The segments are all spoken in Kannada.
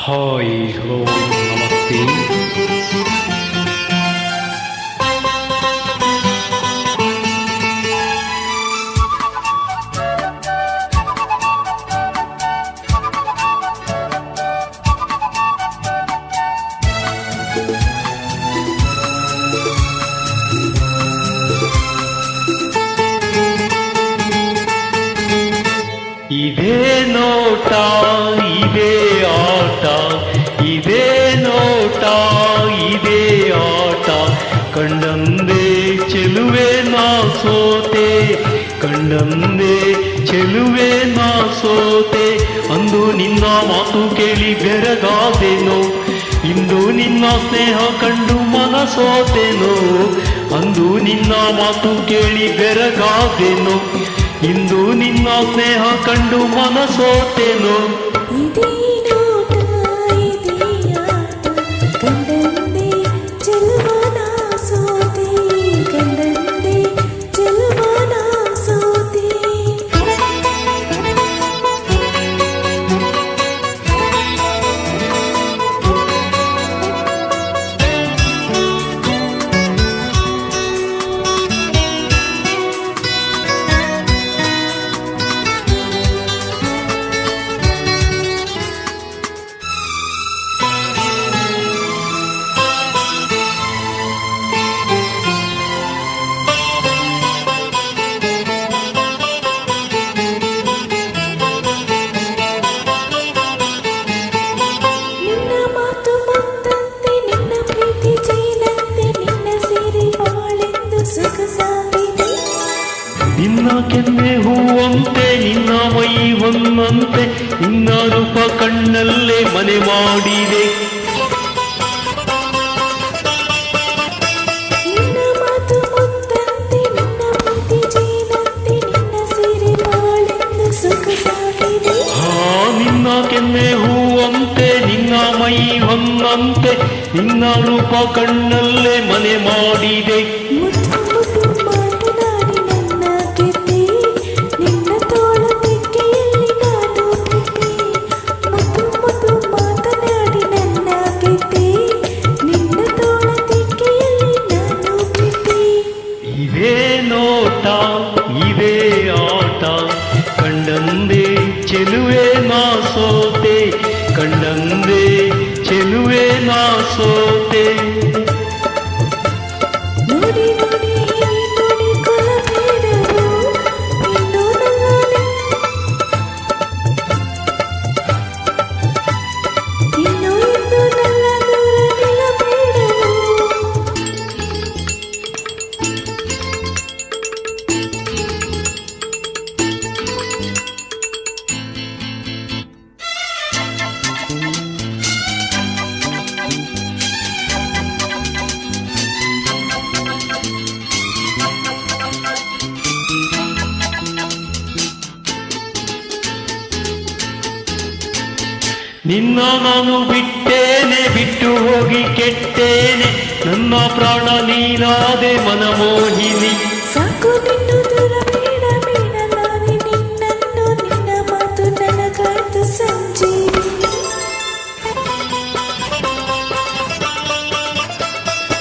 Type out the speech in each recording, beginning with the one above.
ಹಾಯ್ ಹಲೋ ನಮಸ್ತೆ. ಇದೇ ನೋಟ ಇದೇ ಆಟ, ಇದೇ ನೋಟ ಇದೇ ಆಟ, ಕಂಡಂದೇ ಚೆಲುವೆ ನಾ ಸೋತೆ, ಕಂಡಂದೇ ಚೆಲುವೆ ನಾ ಸೋತೆ. ಅಂದು ನಿನ್ನ ಮಾತು ಕೇಳಿ ಬೆರಗಾದೆನೋ, ಇಂದು ನಿನ್ನ ಸ್ನೇಹ ಕಂಡು ಮನಸೋತೆನೋ. ಅಂದು ನಿನ್ನ ಮಾತು ಕೇಳಿ ಬೆರಗಾದೆನೋ, ಇಂದು ನಿನ್ನ ಸ್ನೇಹ ಕಂಡು ಮನಸೋತೆನೋ. ಇದೇ ನೋಟ ಇದೇ ಆಟ, ಕಂಡಂದೇ ಚೆಲುವನ ಸೋತೆ, ಕಂಡಂದೇ ಚೆಲುವನ ಸೋತೆ. ನಿನ್ನ ಕೆನ್ನೆ ಹೂವಂತೆ ನಿನ್ನ ಮೈ ಹೊನ್ನಂತೆ, ನಿನ್ನ ರೂಪ ಕಣ್ಣಲ್ಲೇ ಮನೆ ಮಾಡಿದೆ. ನಿನ್ನ ಮಾತು ಮುತ್ತಂತೆ, ನಿನ್ನ ಪ್ರೀತಿ ಜೇನಂತೆ, ನಿನ್ನ ಸೀರೆ ಬಾಳೆಂದು ಸೊಗಸಾಗಿದೆ. ನಿನ್ನ ಕೆನ್ನೆ ಹೂವಂತೆ ನಿನ್ನ ಮೈ ಹೊನ್ನಂತೆ, ನಿನ್ನ ರೂಪ ಕಣ್ಣಲ್ಲೇ ಮನೆ ಮಾಡಿದೆ. ಮುದ್ದು ಮುದ್ದು ಮಾತನಾಡಿ ನನ್ನ ಗೆದ್ದೆ, ನಿನ್ನ ತೋಳ ತೆಕ್ಕೆಯಲ್ಲಿ ನಾನು ಬಿದ್ದೆ. ಮುದ್ದು ಮುದ್ದು ಮಾತನಾಡಿ ನನ್ನ ಗೆದ್ದೆ, ನಿನ್ನ ತೋಳ ತೆಕ್ಕೆಯಲ್ಲಿ ನಾನು ಬಿದ್ದೆ. ಇದೇ ನೋಟ ಇದೇ ಆಟ, ಕಂಡಂದೇ ಚೆಲುವೆ ನಾ ಸೋತೆ, ಕಂಡಂದೇ ಚೆಲುವೆ ನಾ ಸೋತೆ. ನೋಡಿ ನೋಡಿ ನೋಡಿ ಕೊಲಬೇಡರು, ಇನ್ನೂ ನನ್ನನೆ, ಇನ್ನೂ ಇಂದು ನನ್ನ ದೂರ ನಿಲ್ಲಬೇಡರು. ನಿನ್ನ ನಾನು ಬಿಟ್ಟೇನೆ, ಬಿಟ್ಟು ಹೋಗಿ ಕೆಟ್ಟೇನೆ, ನನ್ನ ಪ್ರಾಣ ನೀನಾದೆ ಮನಮೋಹಿನಿ. ಸಾಕು ನಿನ್ನು ದೂರ ಬೇಡ ಬೇಡ, ನಾನೇ ನಿನ್ನನ್ನು, ನಿನ್ನ ಮಾತು ನನಗಾಯ್ತು ಸಂಜೀವಿನಿ.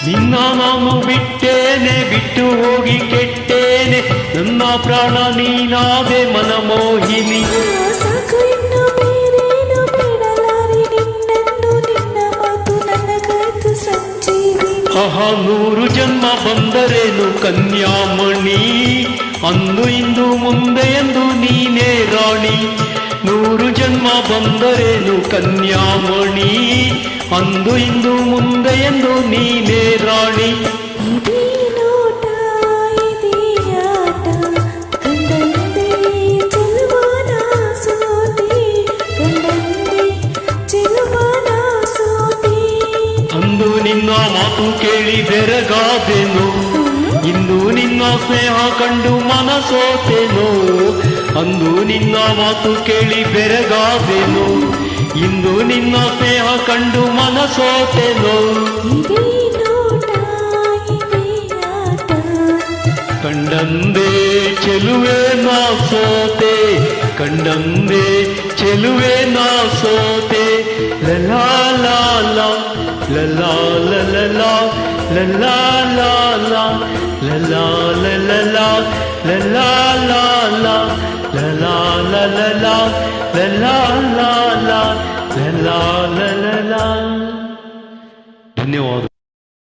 ನಿನ್ನ ನಾನು ಬಿಟ್ಟೇನೆ, ಬಿಟ್ಟು ಹೋಗಿ ಕೆಟ್ಟೇನೆ, ನನ್ನ ಪ್ರಾಣ ನೀನಾದೆ ಮನಮೋಹಿನಿ. ಸಾಕು ಇನ್ನು ಬೇರೇನು ಬೇಡ, ನಾನೇ ನಿನ್ನನ್ನು, ನಿನ್ನ ಮಾತು ನನಗಾಯ್ತು ಸಂಜೀವಿನಿ. ನೂರು ಜನ್ಮ ಬಂದರೇನು ಕನ್ಯಾಮಣಿ, ಅಂದು ಇಂದು ಮುಂದೆ ಎಂದು ನೀನೇ ರಾಣಿ. ನೂರು ಜನ್ಮ ಬಂದರೇನು ಕನ್ಯಾಮಣಿ, ಅಂದು ಇಂದು ಮುಂದೆ ಎಂದು ನೀನೇ ರಾಣಿ. ಇದೇ ನೋಟ ಇದೇ ಆಟ, ಕಂಡಂದೇ ಚೆಲುವನ ಸೋತೆ, ಕಂಡಂದೇ ಚೆಲುವನ ಸೋತೆ. ಅಂದು ನಿನ್ನ ಮಾತು ಕೇಳಿ ಬೆರಗಾದೆನು, ಇಂದು ನಿನ್ನ ಸ್ನೇಹ ಕಂಡು ಮನಸೋತೆನೋ. ಅಂದು ನಿನ್ನ ಮಾತು ಕೇಳಿ ಬೆರಗಾದೆನು, ಇಂದು ನಿನ್ನ ಸ್ನೇಹ ಕಂಡು ಮನಸೋತೆನೋ. ಇದೇ ನೋಟ ಇದೇ ಆಟ, ಕಂಡಂದೇ ಚೆಲುವೆ ನಾ ಸೋತೆ, ಕಂಡಂದೇ ಚೆಲುವೆ ನಾ ಸೋತೆ. ಲಲಾ ಲಾಲಾ ಲಲಾ ಲಲಾ ಲಲಾ ಲಾಲಾ ಲಲಾ ಲಲಾ ಲಲಾ ಲಾಲಾ ಲಲಾ ಲಲಾ ಲಲಾ ಲಾಲಾ ಲಲಾ ಲಲಾ. ಧನ್ಯವಾದ.